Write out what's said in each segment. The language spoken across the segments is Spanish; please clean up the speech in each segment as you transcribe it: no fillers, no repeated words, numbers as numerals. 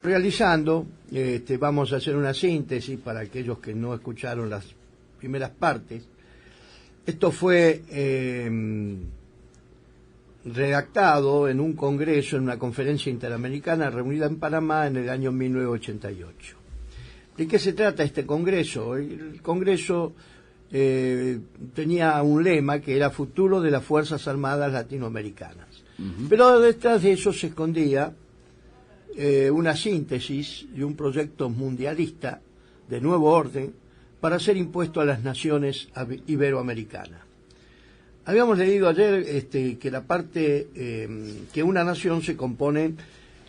Realizando, vamos a hacer una síntesis para aquellos que no escucharon las primeras partes. Esto fue redactado en un congreso, en una conferencia interamericana reunida en Panamá en el año 1988. ¿De qué se trata este congreso? El congreso tenía un lema que era Futuro de las Fuerzas Armadas Latinoamericanas. Pero detrás de eso se escondía una síntesis de un proyecto mundialista de nuevo orden para ser impuesto a las naciones iberoamericanas. Habíamos leído ayer que la parte que una nación se compone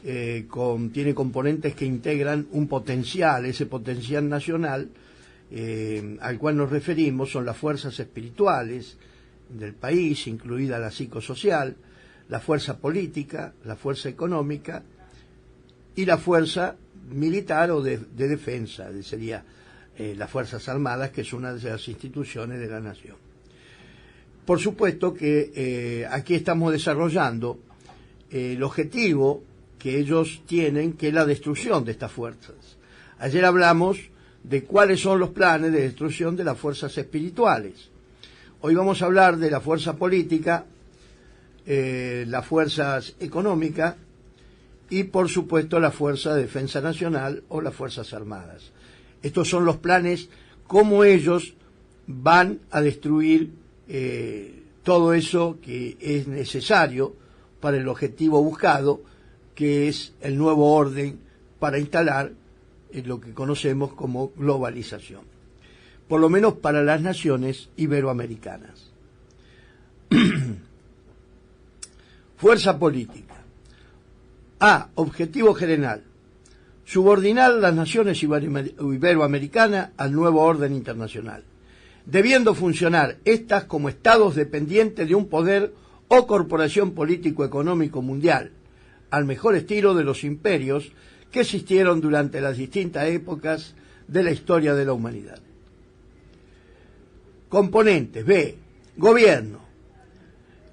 tiene componentes que integran un potencial. Ese potencial nacional al cual nos referimos son las fuerzas espirituales del país, incluida la psicosocial, la fuerza política, la fuerza económica y la fuerza militar o de defensa, sería las Fuerzas Armadas, que es una de las instituciones de la nación. Por supuesto que aquí estamos desarrollando el objetivo que ellos tienen, que es la destrucción de estas fuerzas. Ayer hablamos de cuáles son los planes de destrucción de las fuerzas espirituales. Hoy vamos a hablar de la fuerza política, las fuerzas económicas y, por supuesto, la Fuerza de Defensa Nacional o las Fuerzas Armadas. Estos son los planes, cómo ellos van a destruir todo eso que es necesario para el objetivo buscado, que es el nuevo orden para instalar lo que conocemos como globalización, por lo menos para las naciones iberoamericanas. Fuerza política. A. Objetivo general. Subordinar las naciones iberoamericanas al nuevo orden internacional, debiendo funcionar estas como estados dependientes de un poder o corporación político-económico mundial, al mejor estilo de los imperios que existieron durante las distintas épocas de la historia de la humanidad. Componentes. B. Gobierno.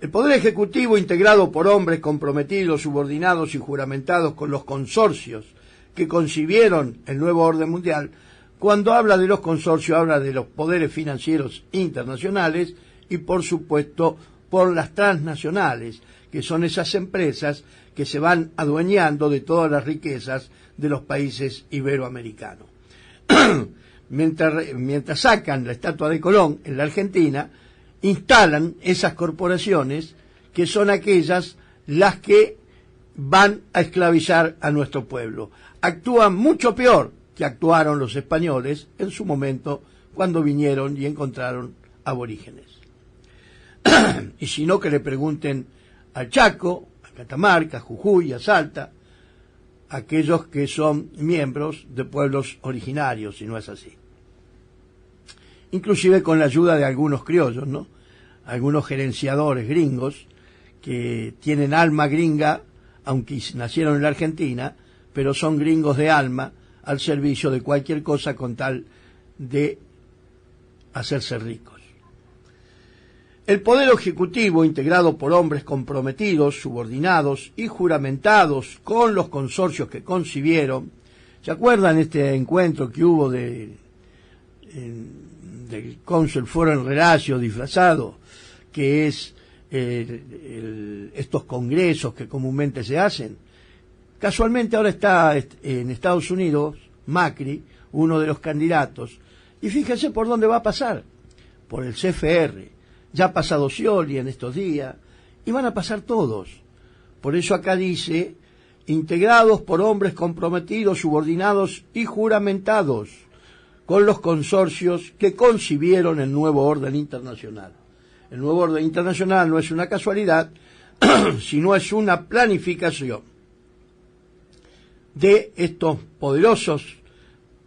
El Poder Ejecutivo, integrado por hombres comprometidos, subordinados y juramentados con los consorcios que concibieron el nuevo orden mundial. Cuando habla de los consorcios, habla de los poderes financieros internacionales y, por supuesto, por las transnacionales, que son esas empresas que se van adueñando de todas las riquezas de los países iberoamericanos. Mientras sacan la estatua de Colón en la Argentina, instalan esas corporaciones que son aquellas las que van a esclavizar a nuestro pueblo. Actúan mucho peor que actuaron los españoles en su momento cuando vinieron y encontraron aborígenes. Y si no, que le pregunten al Chaco, a Catamarca, a Jujuy, a Salta, aquellos que son miembros de pueblos originarios, si no es así. Inclusive con la ayuda de algunos criollos, ¿no? Algunos gerenciadores gringos que tienen alma gringa, aunque nacieron en la Argentina, pero son gringos de alma al servicio de cualquier cosa con tal de hacerse ricos. El Poder Ejecutivo, integrado por hombres comprometidos, subordinados y juramentados con los consorcios que concibieron. ¿Se acuerdan este encuentro que hubo del cónsul Foreign Relations disfrazado, que es estos congresos que comúnmente se hacen? Casualmente ahora está en Estados Unidos Macri, uno de los candidatos, y fíjense por dónde va a pasar, por el CFR. Ya ha pasado Scioli en estos días, y van a pasar todos. Por eso acá dice, integrados por hombres comprometidos, subordinados y juramentados con los consorcios que concibieron el nuevo orden internacional. El nuevo orden internacional no es una casualidad, sino es una planificación de estos poderosos,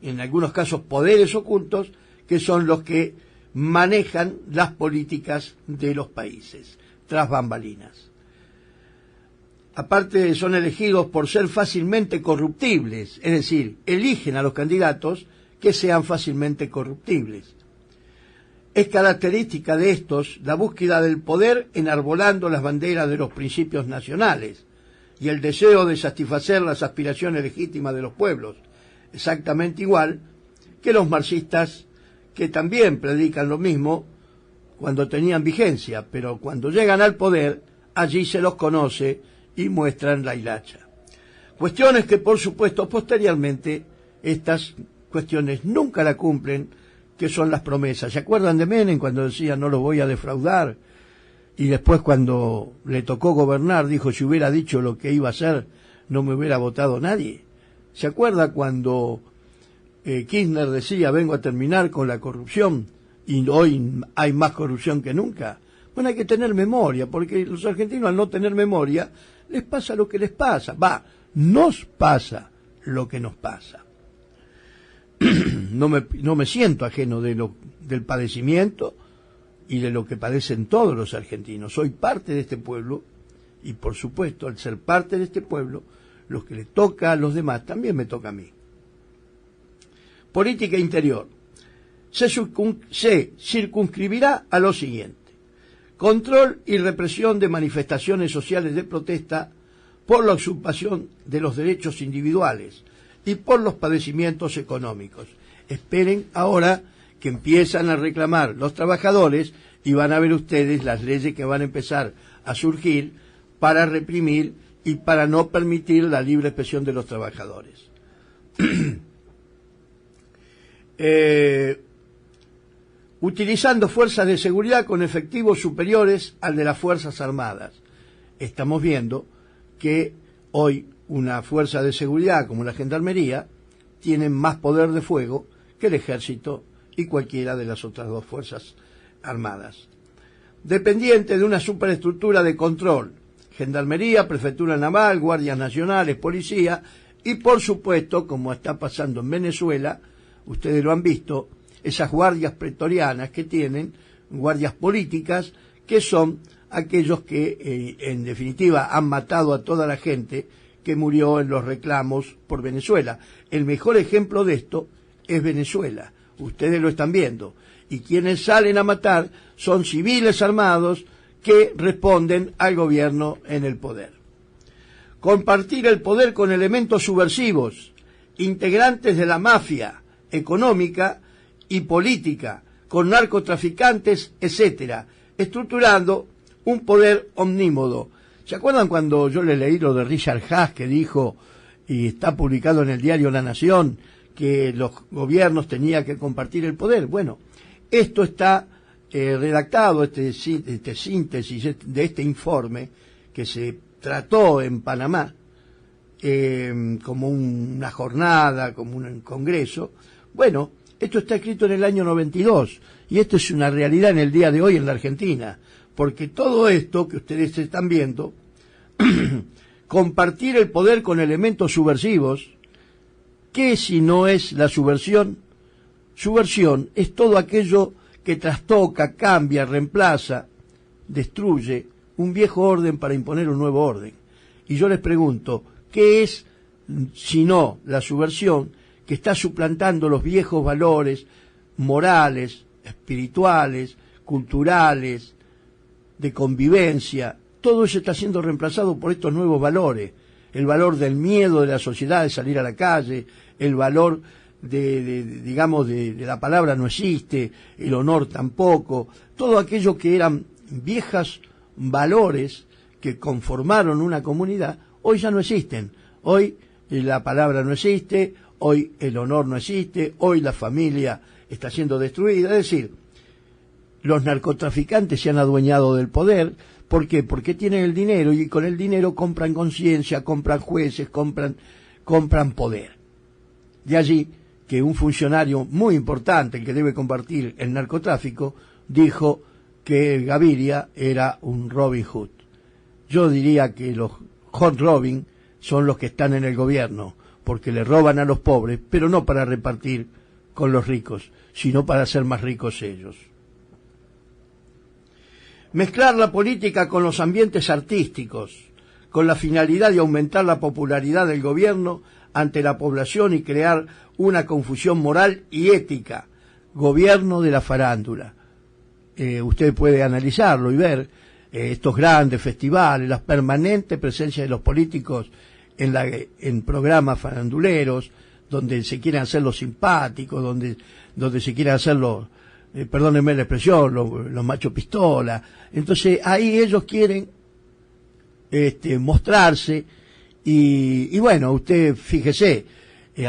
en algunos casos poderes ocultos, que son los que manejan las políticas de los países, tras bambalinas. Aparte, son elegidos por ser fácilmente corruptibles, es decir, eligen a los candidatos que sean fácilmente corruptibles. Es característica de estos la búsqueda del poder enarbolando las banderas de los principios nacionales, y el deseo de satisfacer las aspiraciones legítimas de los pueblos, exactamente igual que los marxistas, que también predican lo mismo cuando tenían vigencia, pero cuando llegan al poder, allí se los conoce y muestran la hilacha. Cuestiones que, por supuesto, posteriormente, estas cuestiones nunca la cumplen, que son las promesas. ¿Se acuerdan de Menem cuando decía no los voy a defraudar? Y después cuando le tocó gobernar dijo si hubiera dicho lo que iba a hacer no me hubiera votado nadie. ¿Se acuerda cuando Kirchner decía vengo a terminar con la corrupción y hoy hay más corrupción que nunca? Bueno, hay que tener memoria, porque los argentinos al no tener memoria les pasa lo que les pasa. Nos pasa lo que nos pasa. No me siento ajeno del padecimiento y de lo que padecen todos los argentinos. Soy parte de este pueblo y, por supuesto, al ser parte de este pueblo, lo que le toca a los demás también me toca a mí. Política interior. Se circunscribirá a lo siguiente: control y represión de manifestaciones sociales de protesta por la usurpación de los derechos individuales y por los padecimientos económicos. Esperen ahora que empiezan a reclamar los trabajadores y van a ver ustedes las leyes que van a empezar a surgir para reprimir y para no permitir la libre expresión de los trabajadores. Utilizando fuerzas de seguridad con efectivos superiores al de las Fuerzas Armadas. Estamos viendo que hoy una fuerza de seguridad como la Gendarmería tiene más poder de fuego que el Ejército y cualquiera de las otras dos Fuerzas Armadas. Dependiente de una superestructura de control: Gendarmería, Prefectura Naval, Guardias Nacionales, Policía y, por supuesto, como está pasando en Venezuela, ustedes lo han visto, esas guardias pretorianas que tienen, guardias políticas, que son aquellos que, en definitiva, han matado a toda la gente que murió en los reclamos por Venezuela. El mejor ejemplo de esto es Venezuela. Ustedes lo están viendo. Y quienes salen a matar son civiles armados que responden al gobierno en el poder. Compartir el poder con elementos subversivos, integrantes de la mafia económica y política, con narcotraficantes, etcétera, estructurando un poder omnímodo. ¿Se acuerdan cuando yo le leí lo de Richard Haas, que dijo, y está publicado en el diario La Nación, que los gobiernos tenían que compartir el poder? Bueno, esto está redactado, este síntesis de este informe que se trató en Panamá como una jornada, como un congreso. Bueno, esto está escrito en el año 92 y esto es una realidad en el día de hoy en la Argentina, porque todo esto que ustedes están viendo, compartir el poder con elementos subversivos, ¿qué si no es la subversión? Subversión es todo aquello que trastoca, cambia, reemplaza, destruye un viejo orden para imponer un nuevo orden. Y yo les pregunto, ¿qué es si no la subversión que está suplantando los viejos valores morales, espirituales, culturales, de convivencia? Todo eso está siendo reemplazado por estos nuevos valores. El valor del miedo de la sociedad de salir a la calle, el valor de la palabra no existe, el honor tampoco, todo aquello que eran viejos valores que conformaron una comunidad, hoy ya no existen. Hoy la palabra no existe, hoy el honor no existe, hoy la familia está siendo destruida. Es decir, los narcotraficantes se han adueñado del poder. ¿Por qué? Porque tienen el dinero y con el dinero compran conciencia, compran jueces, compran poder. De allí que un funcionario muy importante, el que debe combatir el narcotráfico, dijo que Gaviria era un Robin Hood. Yo diría que los Hot Robin son los que están en el gobierno, porque le roban a los pobres, pero no para repartir con los ricos, sino para ser más ricos ellos. Mezclar la política con los ambientes artísticos, con la finalidad de aumentar la popularidad del gobierno ante la población y crear una confusión moral y ética. Gobierno de la farándula. Usted puede analizarlo y ver estos grandes festivales, la permanente presencia de los políticos en programas faranduleros, donde se quieren hacer los simpáticos, donde se quieren hacer los, perdónenme la expresión, los machos pistola. Entonces ahí ellos quieren mostrarse y bueno, usted fíjese,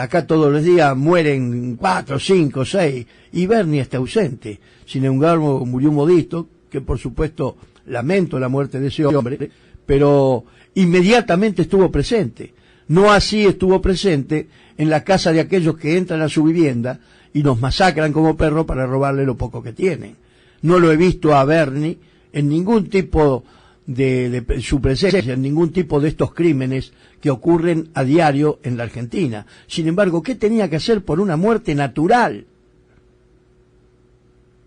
acá todos los días mueren 4, 5, 6 y Bernie está ausente. Sin embargo, murió un Modisto, que por supuesto lamento la muerte de ese hombre, pero inmediatamente estuvo presente. No así estuvo presente en la casa de aquellos que entran a su vivienda y nos masacran como perros para robarle lo poco que tienen. No lo he visto a Bernie en ningún tipo de su presencia, en ningún tipo de estos crímenes que ocurren a diario en la Argentina. Sin embargo, ¿qué tenía que hacer por una muerte natural?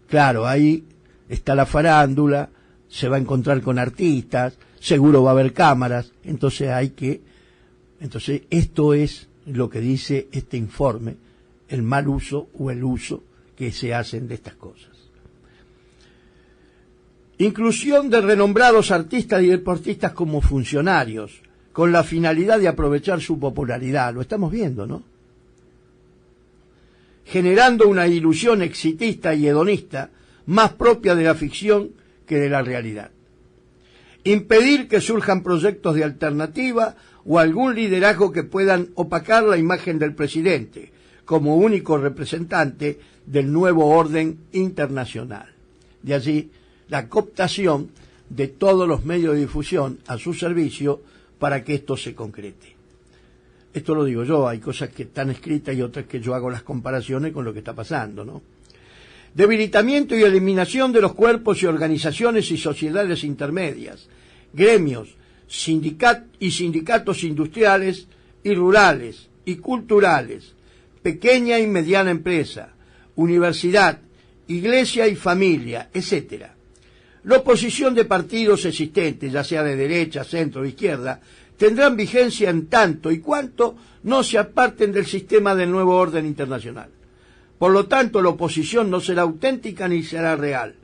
Claro, ahí está la farándula, se va a encontrar con artistas, seguro va a haber cámaras, entonces esto es lo que dice este informe, el mal uso o el uso que se hacen de estas cosas. Inclusión de renombrados artistas y deportistas como funcionarios, con la finalidad de aprovechar su popularidad, lo estamos viendo, ¿no? Generando una ilusión exitista y hedonista más propia de la ficción que de la realidad. Impedir que surjan proyectos de alternativa o algún liderazgo que puedan opacar la imagen del presidente como único representante del nuevo orden internacional. De allí la cooptación de todos los medios de difusión a su servicio para que esto se concrete. Esto lo digo yo, hay cosas que están escritas y otras que yo hago las comparaciones con lo que está pasando, ¿no? Debilitamiento y eliminación de los cuerpos y organizaciones y sociedades intermedias, gremios, sindicatos industriales y rurales y culturales, pequeña y mediana empresa, universidad, iglesia y familia, etc. La oposición de partidos existentes, ya sea de derecha, centro o izquierda, tendrán vigencia en tanto y cuanto no se aparten del sistema del nuevo orden internacional. Por lo tanto, la oposición no será auténtica ni será real.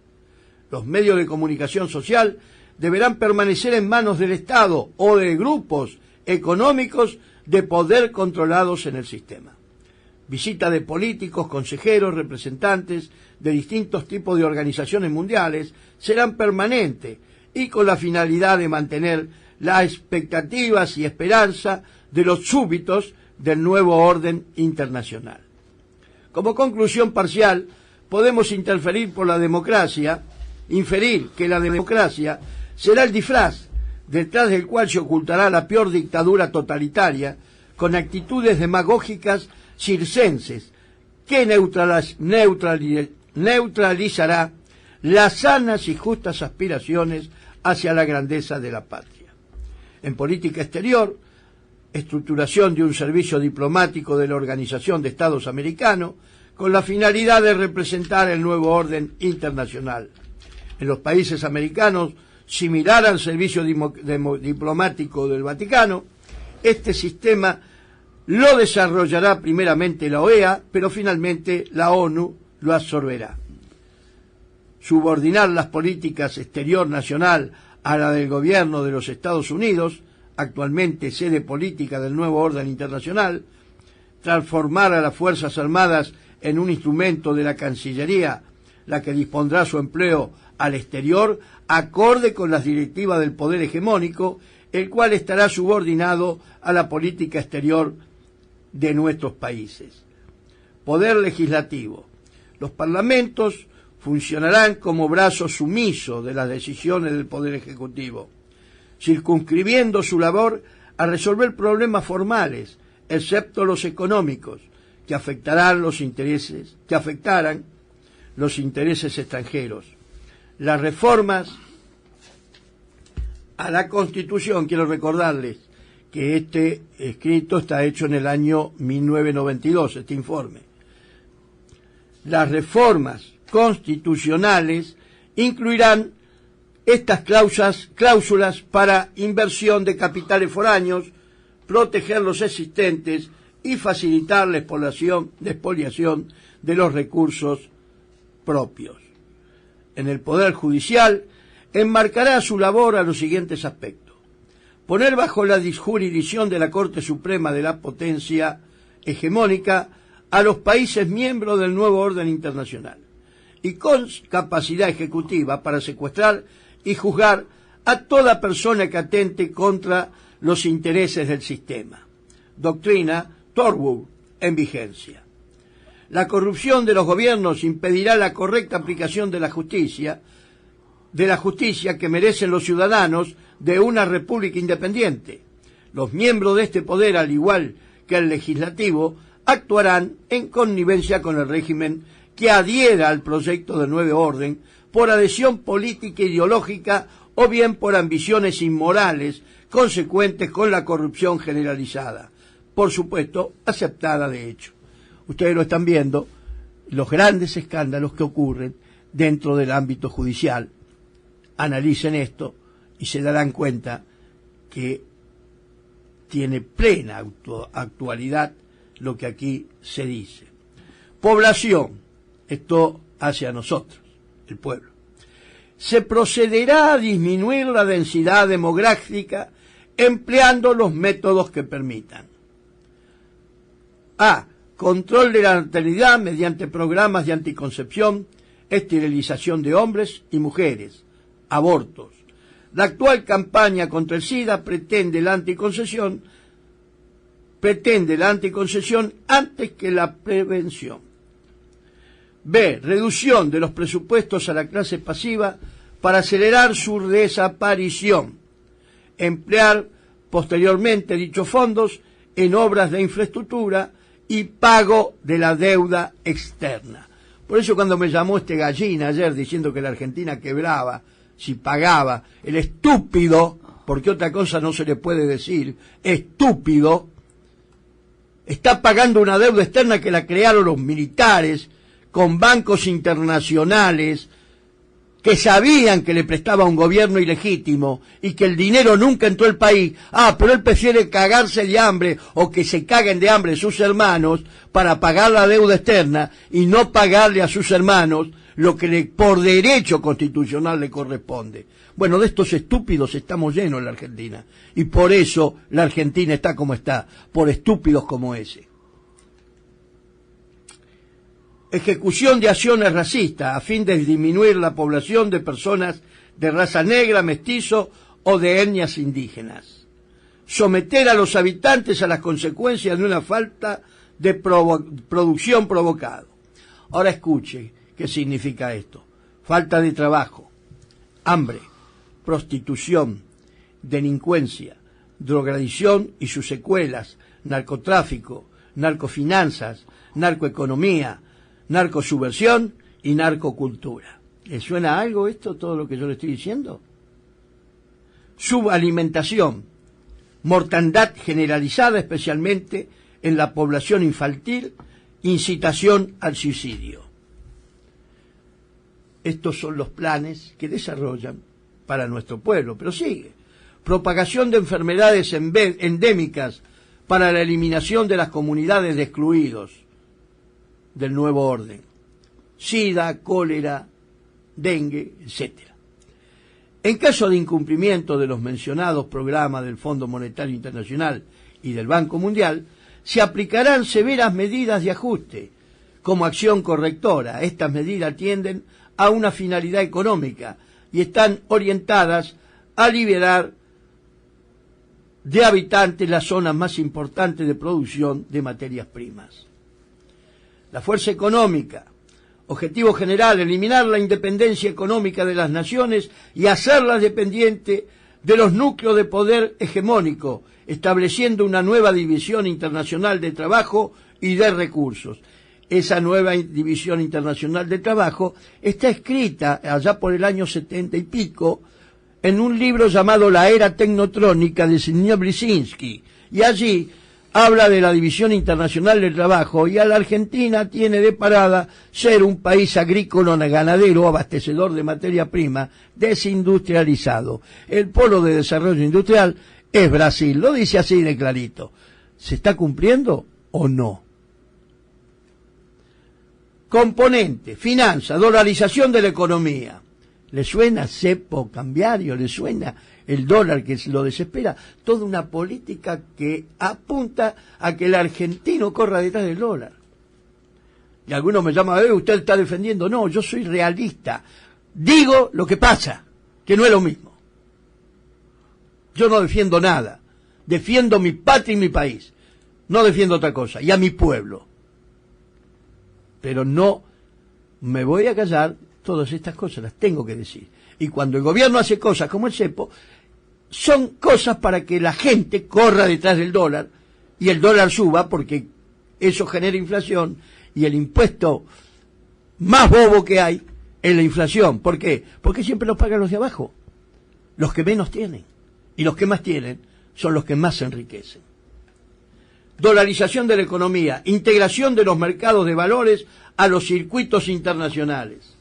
Los medios de comunicación social deberán permanecer en manos del Estado o de grupos económicos de poder controlados en el sistema. Visita de políticos, consejeros, representantes de distintos tipos de organizaciones mundiales serán permanentes y con la finalidad de mantener las expectativas y esperanza de los súbditos del nuevo orden internacional. Como conclusión parcial, podemos inferir que la democracia será el disfraz detrás del cual se ocultará la peor dictadura totalitaria con actitudes demagógicas circenses que neutralizará las sanas y justas aspiraciones hacia la grandeza de la patria. En política exterior, estructuración de un servicio diplomático de la Organización de Estados Americanos con la finalidad de representar el nuevo orden internacional. En los países americanos, similar al servicio diplomático del Vaticano, este sistema lo desarrollará primeramente la OEA, pero finalmente la ONU lo absorberá. Subordinar las políticas exterior nacional a la del gobierno de los Estados Unidos, actualmente sede política del nuevo orden internacional, transformar a las Fuerzas Armadas en un instrumento de la Cancillería, la que dispondrá su empleo al exterior, acorde con las directivas del poder hegemónico, el cual estará subordinado a la política exterior de nuestros países. Poder legislativo. Los parlamentos funcionarán como brazo sumiso de las decisiones del Poder Ejecutivo, circunscribiendo su labor a resolver problemas formales, excepto los económicos, que afectarán los intereses extranjeros. Las reformas a la Constitución, quiero recordarles que este escrito está hecho en el año 1992, este informe. Las reformas constitucionales incluirán estas cláusulas para inversión de capitales foráneos, proteger los existentes y facilitar la expoliación de los recursos propios. En el Poder Judicial, enmarcará su labor a los siguientes aspectos: poner bajo la jurisdicción de la Corte Suprema de la potencia hegemónica a los países miembros del nuevo orden internacional, y con capacidad ejecutiva para secuestrar y juzgar a toda persona que atente contra los intereses del sistema. Doctrina Torwood en vigencia. La corrupción de los gobiernos impedirá la correcta aplicación de la justicia que merecen los ciudadanos de una república independiente. Los miembros de este poder, al igual que el legislativo, actuarán en connivencia con el régimen que adhiera al proyecto de nuevo orden por adhesión política e ideológica o bien por ambiciones inmorales consecuentes con la corrupción generalizada, por supuesto aceptada de hecho. Ustedes lo están viendo, los grandes escándalos que ocurren dentro del ámbito judicial. Analicen esto y se darán cuenta que tiene plena actualidad lo que aquí se dice. Población, esto hacia nosotros, el pueblo. Se procederá a disminuir la densidad demográfica empleando los métodos que permitan: A. Control de la natalidad mediante programas de anticoncepción, esterilización de hombres y mujeres, abortos. La actual campaña contra el SIDA pretende la anticoncepción antes que la prevención. B. Reducción de los presupuestos a la clase pasiva para acelerar su desaparición. Emplear posteriormente dichos fondos en obras de infraestructura y pago de la deuda externa. Por eso cuando me llamó este gallina ayer diciendo que la Argentina quebraba si pagaba, el estúpido, porque otra cosa no se le puede decir, estúpido, está pagando una deuda externa que la crearon los militares con bancos internacionales que sabían que le prestaba un gobierno ilegítimo y que el dinero nunca entró al país. Pero él prefiere cagarse de hambre o que se caguen de hambre sus hermanos para pagar la deuda externa y no pagarle a sus hermanos lo que por derecho constitucional le corresponde. Bueno, de estos estúpidos estamos llenos en la Argentina y por eso la Argentina está como está, por estúpidos como ese. Ejecución de acciones racistas a fin de disminuir la población de personas de raza negra, mestizo o de etnias indígenas. Someter a los habitantes a las consecuencias de una falta de producción provocada. Ahora escuche qué significa esto: falta de trabajo, hambre, prostitución, delincuencia, drogadicción y sus secuelas, narcotráfico, narcofinanzas, narcoeconomía, narcosubversión y narcocultura. ¿Le suena algo esto, todo lo que yo le estoy diciendo? Subalimentación, mortandad generalizada especialmente en la población infantil, incitación al suicidio. Estos son los planes que desarrollan para nuestro pueblo, pero sigue. Propagación de enfermedades endémicas para la eliminación de las comunidades de excluidos del nuevo orden: SIDA, cólera, dengue, etc. En caso de incumplimiento de los mencionados programas del Fondo Monetario Internacional y del Banco Mundial, se aplicarán severas medidas de ajuste como acción correctora. Estas medidas tienden a una finalidad económica y están orientadas a liberar de habitantes las zonas más importantes de producción de materias primas. La fuerza económica. Objetivo general: eliminar la independencia económica de las naciones y hacerlas dependientes de los núcleos de poder hegemónico, estableciendo una nueva división internacional de trabajo y de recursos. Esa nueva división internacional de trabajo está escrita allá por el año 70 y pico en un libro llamado La Era Tecnotrónica de señor Brzezinski, y allí habla de la división internacional del trabajo, y a la Argentina tiene de parada ser un país agrícola, ganadero, abastecedor de materia prima, desindustrializado. El polo de desarrollo industrial es Brasil, lo dice así de clarito. ¿Se está cumpliendo o no? Componente: finanza, dolarización de la economía. ¿Le suena cepo cambiario? ¿Le suena el dólar que lo desespera? Toda una política que apunta a que el argentino corra detrás del dólar. Y algunos me llaman, usted está defendiendo. No, yo soy realista. Digo lo que pasa, que no es lo mismo. Yo no defiendo nada. Defiendo mi patria y mi país. No defiendo otra cosa. Y a mi pueblo. Pero no me voy a callar. Todas estas cosas las tengo que decir. Y cuando el gobierno hace cosas como el cepo, son cosas para que la gente corra detrás del dólar y el dólar suba, porque eso genera inflación, y el impuesto más bobo que hay es la inflación. ¿Por qué? Porque siempre lo pagan los de abajo, los que menos tienen. Y los que más tienen son los que más se enriquecen. Dolarización de la economía, integración de los mercados de valores a los circuitos internacionales.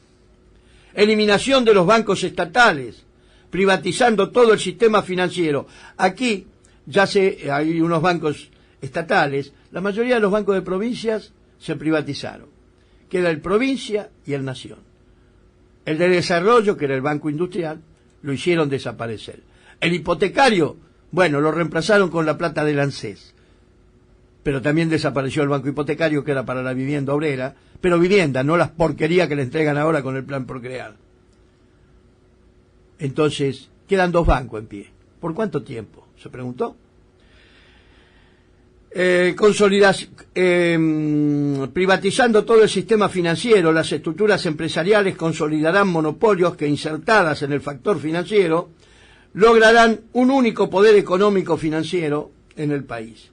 Eliminación de los bancos estatales, privatizando todo el sistema financiero. Aquí ya hay unos bancos estatales, la mayoría de los bancos de provincias se privatizaron. Queda el Provincia y el Nación. El de Desarrollo, que era el Banco Industrial, lo hicieron desaparecer. El hipotecario, bueno, lo reemplazaron con la plata del ANSES. Pero también desapareció el banco hipotecario, que era para la vivienda obrera, pero vivienda, no las porquerías que le entregan ahora con el plan Procrear. Entonces, quedan dos bancos en pie. ¿Por cuánto tiempo? ¿Se preguntó? Privatizando todo el sistema financiero, las estructuras empresariales consolidarán monopolios que, insertadas en el factor financiero, lograrán un único poder económico financiero en el país.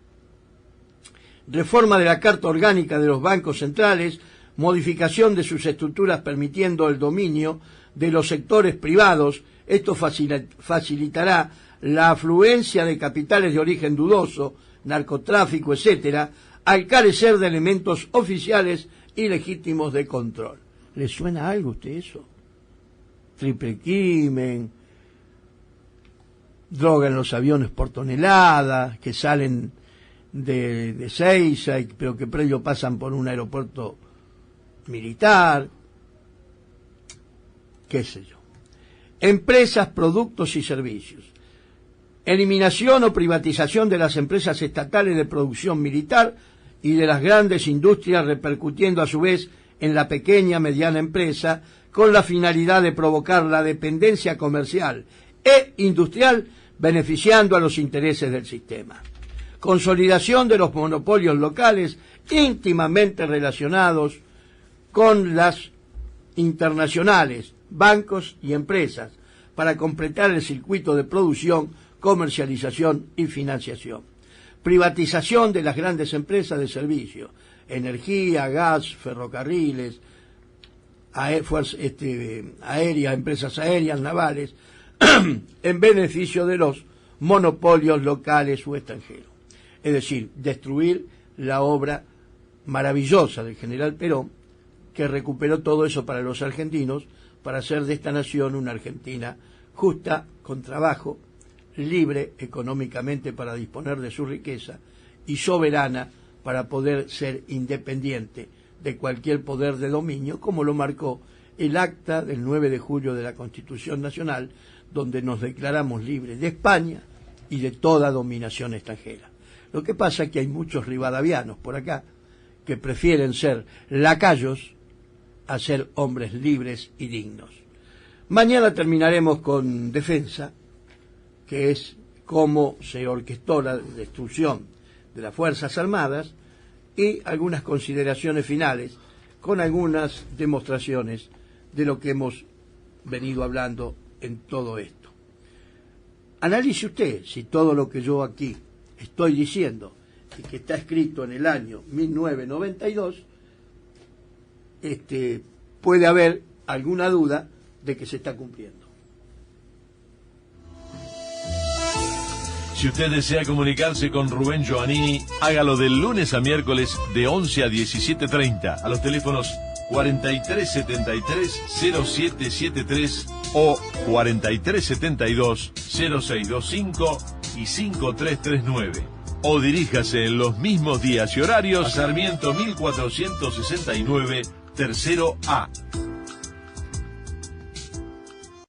Reforma de la Carta Orgánica de los bancos centrales, modificación de sus estructuras permitiendo el dominio de los sectores privados. Esto facilitará la afluencia de capitales de origen dudoso, narcotráfico, etcétera, al carecer de elementos oficiales y legítimos de control. ¿Le suena algo a usted eso? Triple crimen, droga en los aviones por tonelada, que salen de Ezeiza, pero que previo pasan por un aeropuerto militar, qué sé yo. Empresas, productos y servicios. Eliminación o privatización de las empresas estatales de producción militar y de las grandes industrias, repercutiendo a su vez en la pequeña mediana empresa, con la finalidad de provocar la dependencia comercial e industrial, beneficiando a los intereses del sistema. Consolidación de los monopolios locales íntimamente relacionados con las internacionales, bancos y empresas, para completar el circuito de producción, comercialización y financiación. Privatización de las grandes empresas de servicio, energía, gas, ferrocarriles, aéreas, empresas aéreas, navales, en beneficio de los monopolios locales o extranjeros. Es decir, destruir la obra maravillosa del general Perón, que recuperó todo eso para los argentinos, para hacer de esta nación una Argentina justa, con trabajo, libre económicamente para disponer de su riqueza y soberana para poder ser independiente de cualquier poder de dominio, como lo marcó el acta del 9 de julio de la Constitución Nacional, donde nos declaramos libres de España y de toda dominación extranjera. Lo que pasa es que hay muchos rivadavianos por acá que prefieren ser lacayos a ser hombres libres y dignos. Mañana terminaremos con defensa, que es cómo se orquestó la destrucción de las Fuerzas Armadas, y algunas consideraciones finales con algunas demostraciones de lo que hemos venido hablando en todo esto. Analice usted si todo lo que yo aquí estoy diciendo y que está escrito en el año 1992, puede haber alguna duda de que se está cumpliendo. Si usted desea comunicarse con Rubén Giovannini, hágalo del lunes a miércoles de 11 a 17:30 a los teléfonos 4373-0773 o 4372-0625 y 5339. O diríjase en los mismos días y horarios a Sarmiento 1469, tercero A.